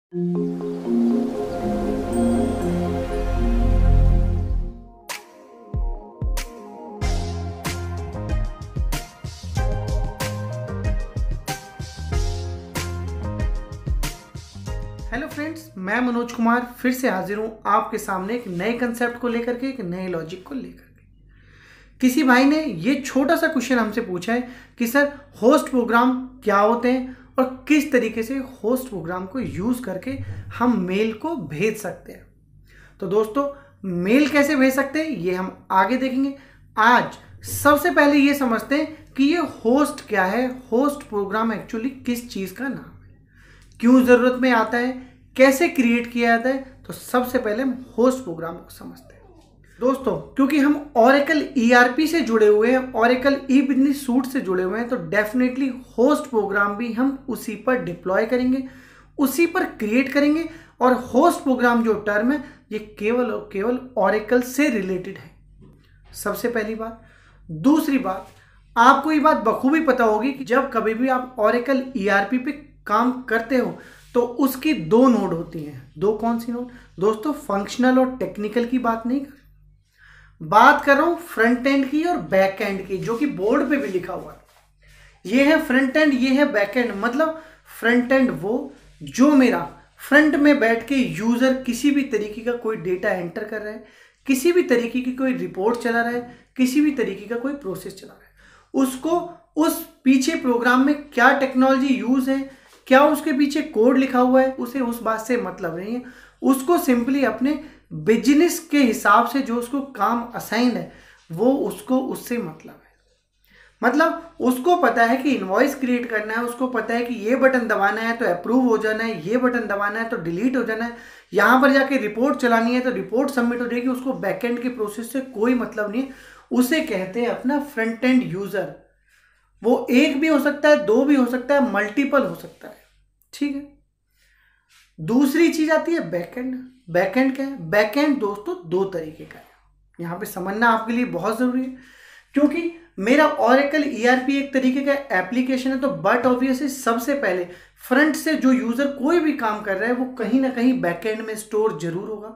Hello friends, मैं मनोज कुमार फिर से हाजिर हूँ आपके सामने एक नए कंसेप्ट को लेकर के, एक नए लॉजिक को लेकर के। किसी भाई ने ये छोटा सा क्वेश्चन हमसे पूछा है कि सर होस्ट प्रोग्राम क्या होते हैं और किस तरीके से होस्ट प्रोग्राम को यूज़ करके हम मेल को भेज सकते हैं। तो दोस्तों, मेल कैसे भेज सकते हैं ये हम आगे देखेंगे। आज सबसे पहले ये समझते हैं कि ये होस्ट क्या है, होस्ट प्रोग्राम एक्चुअली किस चीज़ का नाम है, क्यों ज़रूरत में आता है, कैसे क्रिएट किया जाता है। तो सबसे पहले हम होस्ट प्रोग्राम को समझते हैं। दोस्तों, क्योंकि हम ओरेकल ईआरपी से जुड़े हुए हैं, ओरेकल ई बिजनेस सूट से जुड़े हुए हैं, तो डेफिनेटली होस्ट प्रोग्राम भी हम उसी पर डिप्लॉय करेंगे, उसी पर क्रिएट करेंगे। और होस्ट प्रोग्राम जो टर्म है ये केवल और केवल ओरेकल से रिलेटेड है, सबसे पहली बात। दूसरी बात, आपको ये बात बखूबी पता होगी कि जब कभी भी आप ओरेकल ईआरपी पे काम करते हो तो उसकी दो नोड होती हैं। दो कौन सी नोड दोस्तों? फंक्शनल और टेक्निकल की बात नहीं कर रहा हूं फ्रंट एंड की और बैक एंड की, जो कि बोर्ड पे भी लिखा हुआ है। ये है फ्रंट एंड, ये है बैक एंड। मतलब फ्रंट एंड वो जो मेरा फ्रंट में बैठ के यूजर किसी भी तरीके का कोई डेटा एंटर कर रहा है, किसी भी तरीके की कोई रिपोर्ट चला रहा है, किसी भी तरीके का कोई प्रोसेस चला रहा है, उसको उस पीछे प्रोग्राम में क्या टेक्नोलॉजी यूज है, क्या उसके पीछे कोड लिखा हुआ है, उसे उस बात से मतलब नहीं है। उसको सिंपली अपने बिजनेस के हिसाब से जो उसको काम असाइंड है वो उसको उससे मतलब है। मतलब उसको पता है कि इनवॉइस क्रिएट करना है, उसको पता है कि ये बटन दबाना है तो अप्रूव हो जाना है, ये बटन दबाना है तो डिलीट हो जाना है, यहाँ पर जाके रिपोर्ट चलानी है तो रिपोर्ट सबमिट हो जाएगी। उसको बैकएंड के प्रोसेस से कोई मतलब नहीं है। उसे कहते हैं अपना फ्रंट एंड यूजर। वो एक भी हो सकता है, दो भी हो सकता है, मल्टीपल हो सकता है, ठीक है। दूसरी चीज आती है बैकएंड। बैकएंड क्या है? बैकएंड दोस्तों दो तरीके का है, यहां पे समझना आपके लिए बहुत जरूरी है। क्योंकि मेरा ओरेकल ईआरपी एक तरीके का एप्लीकेशन है, तो बट ऑब्वियसली सबसे पहले फ्रंट से जो यूजर कोई भी काम कर रहा है वो कहीं ना कहीं बैकएंड में स्टोर जरूर होगा।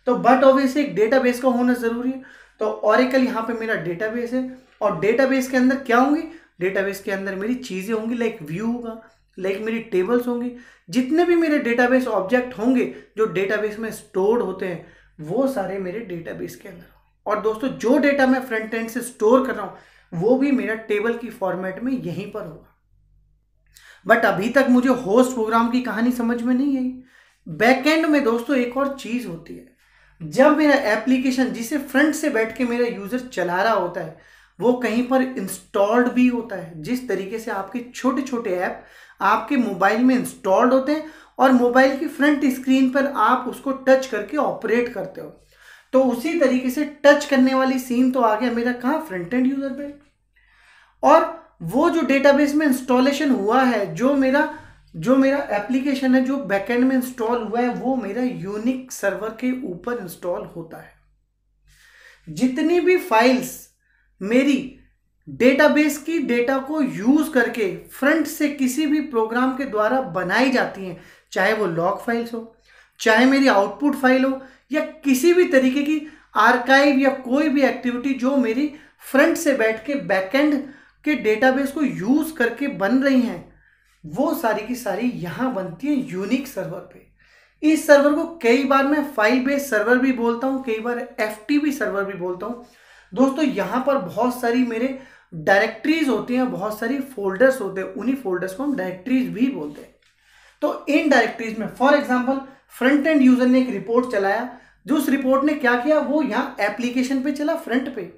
तो बट ऑब्वियसली एक डेटाबेस का होना जरूरी है। तो ओरेकल यहाँ पे मेरा डेटाबेस है, और डेटाबेस के अंदर क्या होंगी? डेटाबेस के अंदर मेरी चीजें होंगी, लाइक व्यू होगा, लाइक मेरी टेबल्स होंगी। जितने भी मेरे डेटाबेस ऑब्जेक्ट होंगे जो डेटाबेस में स्टोर्ड होते हैं वो सारे मेरे डेटाबेस के अंदर। और दोस्तों, जो डेटा मैं फ्रंट एंड से स्टोर कर रहा हूं वो भी मेरा टेबल की फॉर्मेट में यहीं पर होगा। बट अभी तक मुझे होस्ट प्रोग्राम की कहानी समझ में नहीं आई। बैकएंड में दोस्तों एक और चीज होती है। जब मेरा एप्लीकेशन जिसे फ्रंट से बैठ के मेरा यूजर चला रहा होता है वो कहीं पर इंस्टॉल्ड भी होता है। जिस तरीके से आपके छोटे छोटे ऐप आपके मोबाइल में इंस्टॉल्ड होते हैं और मोबाइल की फ्रंट स्क्रीन पर आप उसको टच करके ऑपरेट करते हो, तो उसी तरीके से टच करने वाली सीन तो आ गया मेरा कहाँ? फ्रंट एंड यूजर पे। और वो जो डेटाबेस में इंस्टॉलेशन हुआ है, जो मेरा एप्लीकेशन है जो बैकएंड में इंस्टॉल हुआ है, वो मेरा यूनिक सर्वर के ऊपर इंस्टॉल होता है। जितनी भी फाइल्स मेरी डेटाबेस की डेटा को यूज करके फ्रंट से किसी भी प्रोग्राम के द्वारा बनाई जाती हैं, चाहे वो लॉग फाइल्स हो, चाहे मेरी आउटपुट फाइल हो, या किसी भी तरीके की आर्काइव या कोई भी एक्टिविटी जो मेरी फ्रंट से बैठ के बैकएंड के डेटाबेस को यूज करके बन रही हैं, वो सारी की सारी यहां बनती है यूनिक सर्वर पे। इस सर्वर को कई बार मैं फाइल बेस्ड सर्वर भी बोलता हूं, कई बार एफटीपी सर्वर भी बोलता हूं। दोस्तों, यहां पर बहुत सारी मेरे डायरेक्टरीज होती हैं, बहुत सारी फोल्डर्स होते हैं, उन्हीं फोल्डर्स को हम डायरेक्टरीज भी बोलते हैं। तो इन डायरेक्टरीज में for example front end user ने एक रिपोर्ट चलाया, जो उस रिपोर्ट ने क्या किया, वो यहाँ एप्लीकेशन पे चला फ्रंट पे,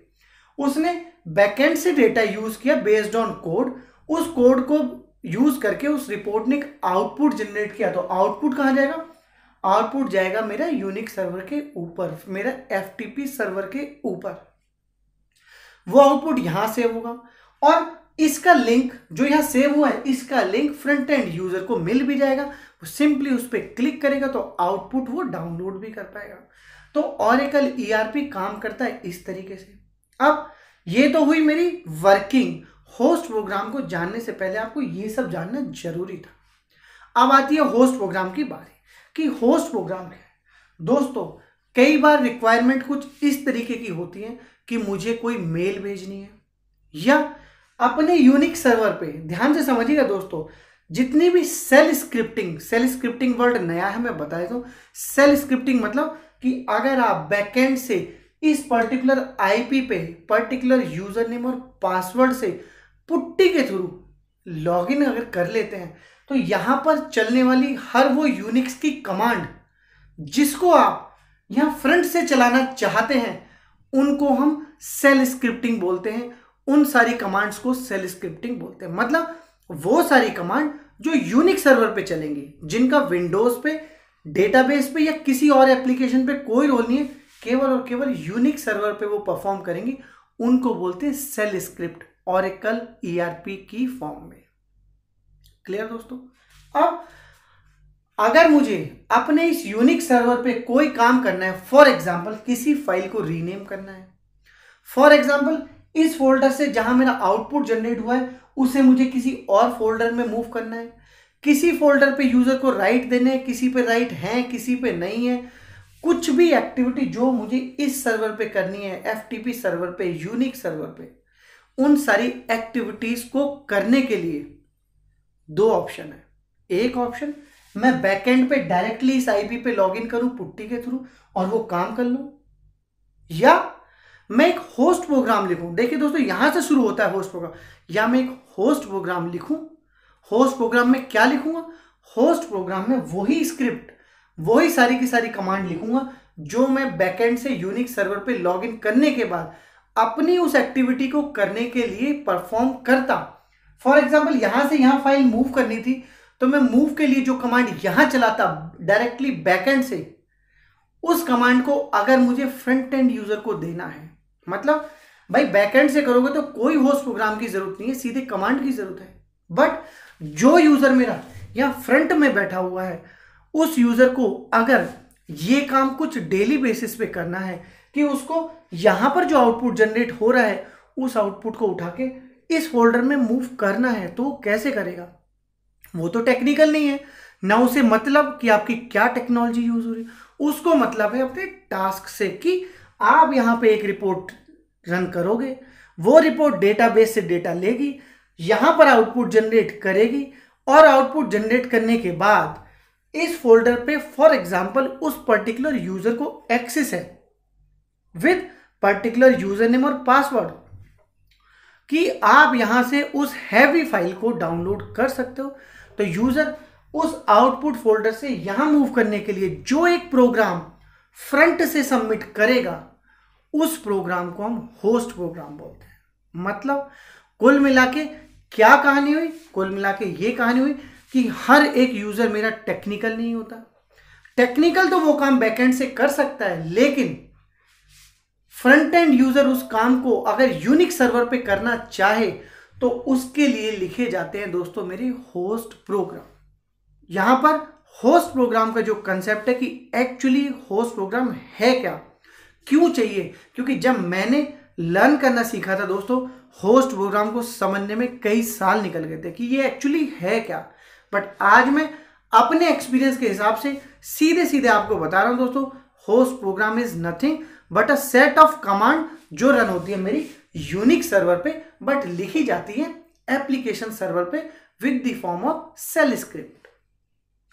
उसने बैकएंड से डेटा यूज किया बेस्ड ऑन कोड, उस कोड को यूज करके उस रिपोर्ट ने एक आउटपुट जनरेट किया। तो आउटपुट कहाँ जाएगा? आउटपुट जाएगा मेरा यूनिक सर्वर के ऊपर, मेरा एफटीपी सर्वर के ऊपर। वो आउटपुट यहां सेव होगा और इसका लिंक जो यहां सेव हुआ है, इसका लिंक फ्रंट एंड यूजर को मिल भी जाएगा। वो सिंपली उस पर क्लिक करेगा तो आउटपुट वो डाउनलोड भी कर पाएगा। तो ओरेकल ईआरपी काम करता है इस तरीके से। अब ये तो हुई मेरी वर्किंग। होस्ट प्रोग्राम को जानने से पहले आपको ये सब जानना जरूरी था। अब आती है होस्ट प्रोग्राम की बारी। कि होस्ट प्रोग्राम क्या है। दोस्तों कई बार रिक्वायरमेंट कुछ इस तरीके की होती है कि मुझे कोई मेल भेजनी है या अपने यूनिक सर्वर पे, ध्यान से समझिएगा दोस्तों, जितनी भी सेल स्क्रिप्टिंग वर्ड नया है मैं बता देता हूं। सेल स्क्रिप्टिंग मतलब कि अगर आप बैकएंड से इस पर्टिकुलर आईपी पे पर्टिकुलर यूजर नेम और पासवर्ड से पुट्टी के थ्रू लॉगिन अगर कर लेते हैं तो यहां पर चलने वाली हर वो यूनिक्स की कमांड जिसको आप यहां फ्रंट से चलाना चाहते हैं उनको हम सेल स्क्रिप्टिंग बोलते हैं। उन सारी कमांड्स को सेल स्क्रिप्टिंग बोलते हैं। मतलब वो सारी कमांड जो यूनिक सर्वर पे चलेंगी, जिनका विंडोज पे, डेटाबेस पे या किसी और एप्लीकेशन पे कोई रोल नहीं है, केवल और केवल यूनिक सर्वर पे वो परफॉर्म करेंगी, उनको बोलते हैं सेल स्क्रिप्ट, ओरेकल ईआरपी की फॉर्म में। क्लियर दोस्तों। अब अगर मुझे अपने इस यूनिक सर्वर पे कोई काम करना है, फॉर एग्जांपल किसी फाइल को रीनेम करना है, फॉर एग्जांपल इस फोल्डर से जहां मेरा आउटपुट जनरेट हुआ है उसे मुझे किसी और फोल्डर में मूव करना है, किसी फोल्डर पे यूजर को राइट देने हैं, किसी पे राइट है किसी पे नहीं है, कुछ भी एक्टिविटी जो मुझे इस सर्वर पे करनी है, एफटीपी सर्वर पे, यूनिक सर्वर पे, उन सारी एक्टिविटीज को करने के लिए दो ऑप्शन है। एक ऑप्शन मैं बैकएंड पे डायरेक्टली इस आईपी पे लॉगिन करूं पुट्टी के थ्रू और वो काम कर लूं, या मैं एक होस्ट प्रोग्राम लिखूं। देखिए दोस्तों यहां से शुरू होता है होस्ट प्रोग्राम। या मैं एक होस्ट प्रोग्राम लिखूं। होस्ट प्रोग्राम में क्या लिखूंगा? होस्ट प्रोग्राम में वही स्क्रिप्ट, वही सारी की सारी कमांड लिखूंगा जो मैं बैकएंड से यूनिक सर्वर पे लॉगिन करने के बाद अपनी उस एक्टिविटी को करने के लिए परफॉर्म करता। फॉर एग्जाम्पल यहां से यहां फाइल मूव करनी थी तो मैं मूव के लिए जो कमांड यहां चलाता डायरेक्टली बैकएंड से, उस कमांड को अगर मुझे फ्रंट एंड यूजर को देना है, मतलब भाई बैकएंड से करोगे तो कोई होस्ट प्रोग्राम की जरूरत नहीं है, सीधे कमांड की जरूरत है। बट जो यूजर मेरा यहां फ्रंट में बैठा हुआ है उस यूजर को अगर ये काम कुछ डेली बेसिस पे करना है कि उसको यहां पर जो आउटपुट जनरेट हो रहा है उस आउटपुट को उठा के इस फोल्डर में मूव करना है, तो कैसे करेगा? वो तो टेक्निकल नहीं है ना, उसे मतलब कि आपकी क्या टेक्नोलॉजी यूज हो रही है, उसको मतलब है अपने टास्क से कि आप यहां पे एक रिपोर्ट रन करोगे, वो रिपोर्ट डेटाबेस से डेटा लेगी, यहां पर आउटपुट जनरेट करेगी और आउटपुट जनरेट करने के बाद इस फोल्डर पे फॉर एग्जांपल उस पर्टिकुलर यूजर को एक्सेस है विद पर्टिकुलर यूजर नेम और पासवर्ड कि आप यहां से उस हैवी फाइल को डाउनलोड कर सकते हो। तो यूजर उस आउटपुट फोल्डर से यहां मूव करने के लिए जो एक प्रोग्राम फ्रंट से सबमिट करेगा उस प्रोग्राम को हम होस्ट प्रोग्राम बोलते हैं। मतलब कुल मिला के क्या कहानी हुई? कुल मिला के ये कहानी हुई कि हर एक यूजर मेरा टेक्निकल नहीं होता। टेक्निकल तो वो काम बैकएंड से कर सकता है, लेकिन फ्रंट एंड यूजर उस काम को अगर यूनिक सर्वर पे करना चाहे तो उसके लिए लिखे जाते हैं दोस्तों मेरे होस्ट प्रोग्राम। यहां पर होस्ट प्रोग्राम का जो कंसेप्ट है कि एक्चुअली होस्ट प्रोग्राम है क्या, क्यों चाहिए, क्योंकि जब मैंने लर्न करना सीखा था दोस्तों होस्ट प्रोग्राम को समझने में कई साल निकल गए थे कि ये एक्चुअली है क्या। बट आज मैं अपने एक्सपीरियंस के हिसाब से सीधे सीधे आपको बता रहा हूं दोस्तों, host program is nothing but a set of command जो रन होती है मेरी यूनिक सर्वर पे, बट लिखी जाती है एप्लीकेशन सर्वर पे with the form of shell script.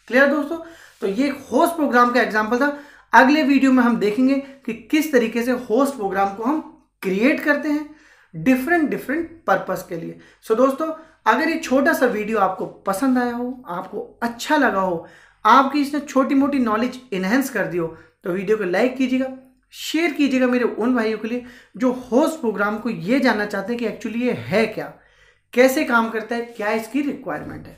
Clear दोस्तों? तो ये होस्ट प्रोग्राम का एग्जांपल था। अगले वीडियो में हम देखेंगे कि किस तरीके से होस्ट प्रोग्राम को हम क्रिएट करते हैं डिफरेंट पर्पस के लिए। सो दोस्तों अगर ये छोटा सा वीडियो आपको पसंद आया हो, आपको अच्छा लगा हो, आपकी इसने छोटी मोटी नॉलेज इनहेंस कर दी हो, तो वीडियो को लाइक कीजिएगा, शेयर कीजिएगा मेरे उन भाइयों के लिए जो होस्ट प्रोग्राम को ये जानना चाहते हैं कि एक्चुअली ये है क्या, कैसे काम करता है, क्या इसकी रिक्वायरमेंट है,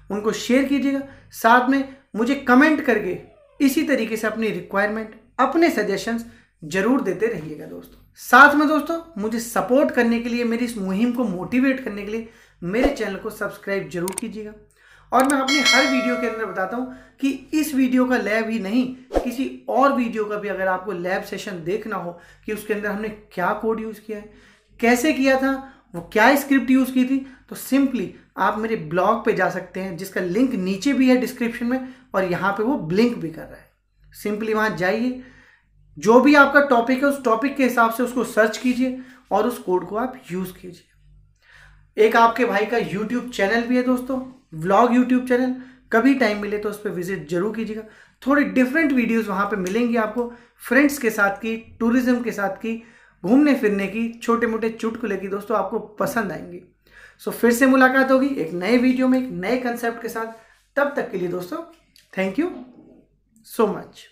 उनको शेयर कीजिएगा। साथ में मुझे कमेंट करके इसी तरीके से अपनी रिक्वायरमेंट, अपने सजेशंस जरूर देते रहिएगा दोस्तों। साथ में दोस्तों मुझे सपोर्ट करने के लिए, मेरी इस मुहिम को मोटिवेट करने के लिए मेरे चैनल को सब्सक्राइब जरूर कीजिएगा। और मैं अपनी हर वीडियो के अंदर बताता हूं कि इस वीडियो का लैब ही नहीं, किसी और वीडियो का भी अगर आपको लैब सेशन देखना हो कि उसके अंदर हमने क्या कोड यूज़ किया है, कैसे किया था, वो क्या स्क्रिप्ट यूज़ की थी, तो सिंपली आप मेरे ब्लॉग पे जा सकते हैं, जिसका लिंक नीचे भी है डिस्क्रिप्शन में, और यहाँ पे वो ब्लिंक भी कर रहा है। सिंपली वहाँ जाइए, जो भी आपका टॉपिक है उस टॉपिक के हिसाब से उसको सर्च कीजिए और उस कोड को आप यूज़ कीजिए। एक आपके भाई का यूट्यूब चैनल भी है दोस्तों, व्लॉग यूट्यूब चैनल, कभी टाइम मिले तो उस पर विजिट जरूर कीजिएगा। थोड़ी डिफरेंट वीडियोस वहाँ पे मिलेंगी आपको, फ्रेंड्स के साथ की, टूरिज्म के साथ की, घूमने फिरने की, छोटे मोटे चुटकुले की, दोस्तों आपको पसंद आएंगी। सो फिर से मुलाकात होगी एक नए वीडियो में, एक नए कंसेप्ट के साथ। तब तक के लिए दोस्तों, थैंक यू सो मच।